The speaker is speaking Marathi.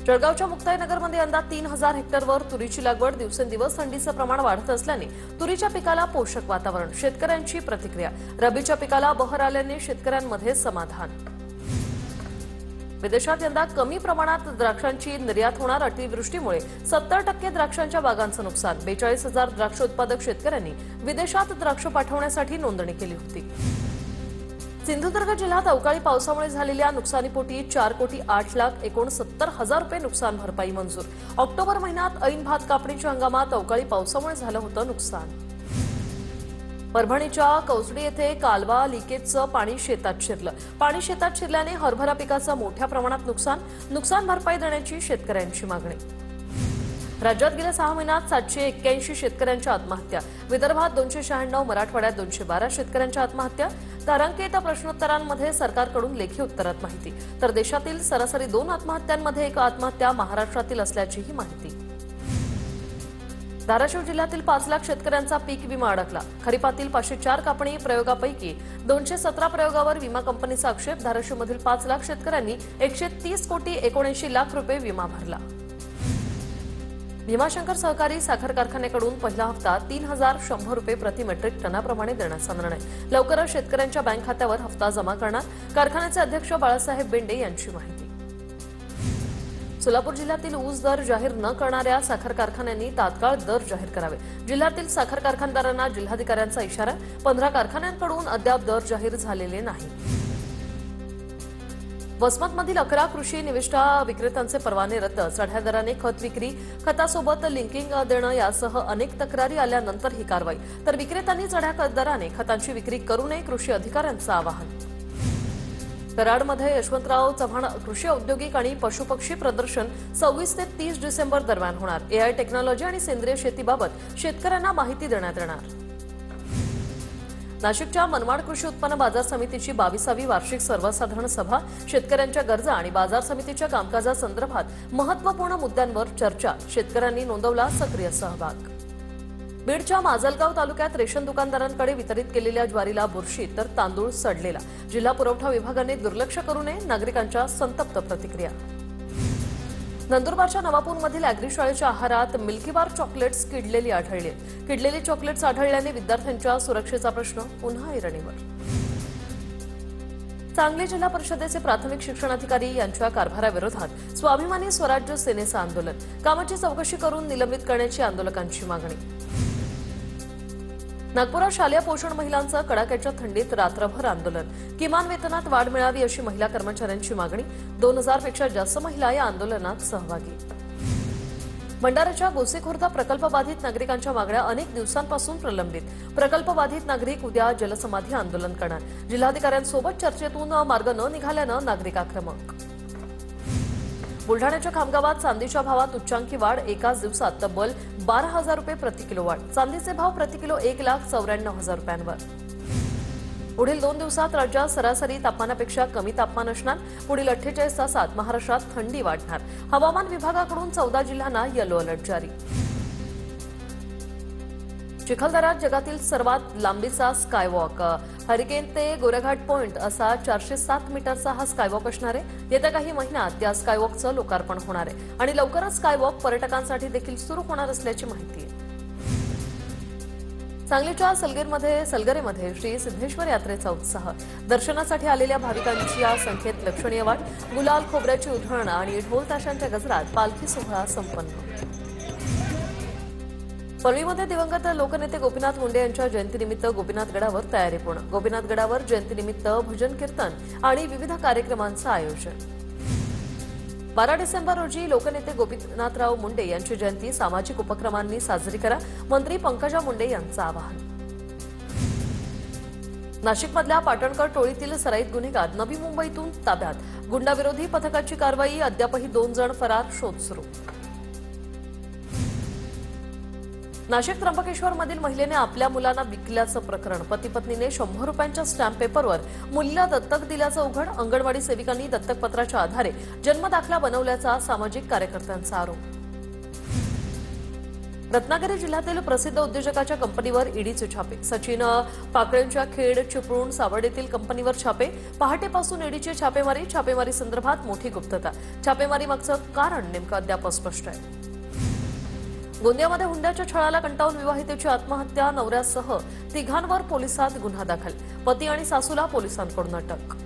जळगावच्या मुक्ताईनगरमध्ये यंदा 3000 हेक्टरवर तुरीची लागवड. दिवसेंदिवस थंडीचं प्रमाण वाढत असल्याने तुरीच्या पिकाला पोषक वातावरण. शेतकऱ्यांची प्रतिक्रिया. रबीच्या पिकाला बहर आल्याने शेतकऱ्यांमध्ये समाधान. विदेशात यंदा कमी प्रमाणात द्राक्षांची निर्यात होणार. अतिवृष्टीमुळे 70% द्राक्षांच्या बागांचं नुकसान. 42,000 द्राक्ष उत्पादक शेतकऱ्यांनी विदेशात द्राक्ष पाठवण्यासाठी नोंदणी केली होती. सिंधुदुर्ग जिल्ह्यात अवकाळी पावसामुळे झालेल्या नुकसानीपोटी 4,08,69,000 रुपये नुकसान भरपाई मंजूर. ऑक्टोबर महिन्यात ऐन भात कापणीच्या हंगामात अवकाळी पावसामुळे झालं होतं नुकसान. परभणीच्या कौसडी येथे कालवा लिकेजचं पाणी शेतात शिरलं. पाणी शेतात शिरल्याने हरभरा पिकाचं मोठ्या प्रमाणात नुकसान भरपाई देण्याची शेतकऱ्यांची मागणी. राज्यात गेल्या 6 महिन्यात 781 शेतकऱ्यांच्या आत्महत्या. विदर्भात 296, मराठवाड्यात 212 शेतकऱ्यांच्या आत्महत्या. तारांकित प्रश्नोत्तरांमध्ये सरकारकडून लेखी उत्तरात माहिती. तर देशातील सरासरी 2 आत्महत्यांमध्ये 1 आत्महत्या महाराष्ट्रातील असल्याचीही माहिती. धाराशिव जिल्ह्यातील 5 लाख शेतकऱ्यांचा पीक विमा अडकला. खरीपातील 504 कापणी प्रयोगापैकी 217 प्रयोगावर विमा कंपनीचा आक्षेप. धाराशिवमधील 5 लाख शेतकऱ्यांनी 130,79,00,000 रुपये विमा भरला. भीमाशंकर सहकारी साखर कारखान्याकडून पहिला हप्ता 3,100 रुपये प्रति मेट्रिक टनाप्रमाणे देण्याचा निर्णय. लवकरच शेतकऱ्यांच्या बँक खात्यावर हप्ता जमा करणार. कारखान्याचे अध्यक्ष बाळासाहेब बेंडे यांची माहिती. सोलापूर जिल्ह्यातील ऊस दर जाहीर न करणाऱ्या साखर कारखान्यांनी तात्काळ दर जाहीर करावे. जिल्ह्यातील साखर कारखानदारांना जिल्हाधिकाऱ्यांचा इशारा. 15 कारखान्यांकडून अद्याप दर जाहीर झालेले नाही. वसमतमधील 11 कृषी निविष्ठा विक्रेत्यांचे परवाने रद्द. चढ्या दराने खत विक्री, खतासोबत लिंकिंग देणं यासह अनेक तक्रारी आल्यानंतर ही कारवाई. तर विक्रेत्यांनी चढ्या दराने खतांची विक्री करू नये, कृषी अधिकाऱ्यांचं आवाहन. कराडमध्ये यशवंतराव चव्हाण कृषी औद्योगिक आणि पशुपक्षी प्रदर्शन 26 ते 30 डिसेंबर दरम्यान होणार. AI टेक्नॉलॉजी आणि सेंद्रिय शेतीबाबत शेतकऱ्यांना माहिती देण्यात येणार. नाशिकच्या मनमाड कृषी उत्पन्न बाजार समितीची 22वी वार्षिक सर्वसाधारण सभा. शेतकऱ्यांच्या गरजा आणि बाजार समितीच्या कामकाजासंदर्भात महत्त्वपूर्ण मुद्द्यांवर चर्चा. शेतकऱ्यांनी नोंदवला सक्रिय सहभाग. बीडच्या माजलगाव तालुक्यात रेशन दुकानदारांकडे वितरित केलेल्या ज्वारीला बुरशी तर तांदूळ सडलेला. जिल्हा पुरवठा विभागाने दुर्लक्ष करू नये, नागरिकांच्या संतप्त प्रतिक्रिया. नंदुरबारच्या नवापूरमधील अॅग्री शाळेच्या आहारात मिल्कीबार चॉकलेट्स किडलेली चॉकलेट्स आढळल्याने विद्यार्थ्यांच्या सुरक्षेचा प्रश्न पुन्हा ऐरणीवर. सांगली जिल्हा परिषदेचे प्राथमिक शिक्षणाधिकारी यांच्या कारभाराविरोधात स्वाभिमानी स्वराज्य सेनेचं आंदोलन. कामाची चौकशी करून निलंबित करण्याची आंदोलकांची मागणी. नागपुरात शालेय पोषण महिलांचं कडाक्याच्या थंडीत रात्रभर आंदोलन. किमान वेतनात वाढ मिळावी अशी महिला कर्मचाऱ्यांची मागणी. 2000 पेक्षा जास्त महिला या आंदोलनात सहभागी. भंडाऱ्याच्या गोसेखुर्द प्रकल्पबाधित नागरिकांच्या मागण्या अनेक दिवसांपासून प्रलंबित. प्रकल्पबाधित नागरिक उद्या जलसमाधी आंदोलन करणार. जिल्हाधिकाऱ्यांसोबत चर्चेतून मार्ग न निघाल्यानं नागरिक आक्रमक. बुलढाण्याच्या खामगावात चांदीच्या भावात उच्चांकी वाढ. एकाच दिवसात तब्बल 12,000 रुपये प्रति किलो वाढ. चांदीचे भाव प्रति किलो 1,94,000 रुपयांवर. पुढील 2 दिवसात राज्यात सरासरी तापमानापेक्षा कमी तापमान असणार. पुढील 48 तासात महाराष्ट्रात थंडी वाढणार. हवामान विभागाकडून 14 जिल्ह्यांना येलो अलर्ट जारी. चिखलदऱ्यात जगातील सर्वात लांबीचा स्कायवॉक. हरिकेन ते गोरेघाट पॉइंट असा 407 मीटरचा हा स्कायवॉक असणार आहे. येत्या काही महिन्यात या स्कायवॉकचं लोकार्पण होणार आहे आणि लवकरच स्कायवॉक पर्यटकांसाठी देखील सुरू होणार असल्याची माहिती आहे. सांगलीच्या सलगरेमध्ये श्री सिद्धेश्वर यात्रेचा उत्साह. दर्शनासाठी आलेल्या भाविकांच्या संख्येत लक्षणीय वाढ. गुलाल, खोबऱ्याची उधळण आणि ढोल ताशांच्या गजरात पालखी सोहळा संपन्न. पळवीमध्ये दिवंगत लोकनेते गोपीनाथ मुंडे यांच्या जयंतीनिमित्त गोपीनाथगडावर तयारी पूर्ण. गोपीनाथगडावर जयंतीनिमित्त भजन कीर्तन आणि विविध कार्यक्रमांचं आयोजन. 12 डिसेंबर रोजी लोकनेते गोपीनाथराव मुंडे यांची जयंती सामाजिक उपक्रमांनी साजरी करा. मंत्री पंकजा मुंडे यांचं आवाहन. नाशिकमधल्या पाटणकर टोळीतील सराईत गुन्हेगार नवी मुंबईतून ताब्यात. गुंडाविरोधी पथकाची कारवाई. अद्यापही 2 जण फरार. शोध सुरू. नाशिक त्र्यंबकेश्वरमधील महिलेने आपल्या मुलांना विकल्याचं प्रकरण. पती पत्नीने 100 रुपयांच्या स्टॅम्प पेपरवर मुलीला दत्तक दिल्याचं उघड. अंगणवाडी सेविकांनी दत्तकपत्राच्या आधारे जन्मदाखला बनवल्याचा सामाजिक कार्यकर्त्यांचा आरोप. रत्नागिरी जिल्ह्यातील प्रसिद्ध उद्योजकाच्या कंपनीवर ईडीचे छापे. सचिन पाकळेंच्या खेड चिपळूण सावड येथील कंपनीवर छापे. पहाटेपासून ईडीची छापेमारी संदर्भात मोठी गुप्तता. छापेमारी मागचं कारण नेमकं अद्याप अस्पष्ट आहे. गोंदियामध्ये हुंड्याच्या छळाला कंटाळून विवाहितेची आत्महत्या. नवऱ्यासह तिघांवर पोलिसात गुन्हा दाखल. पती आणि सासूला पोलिसांकडून अटक.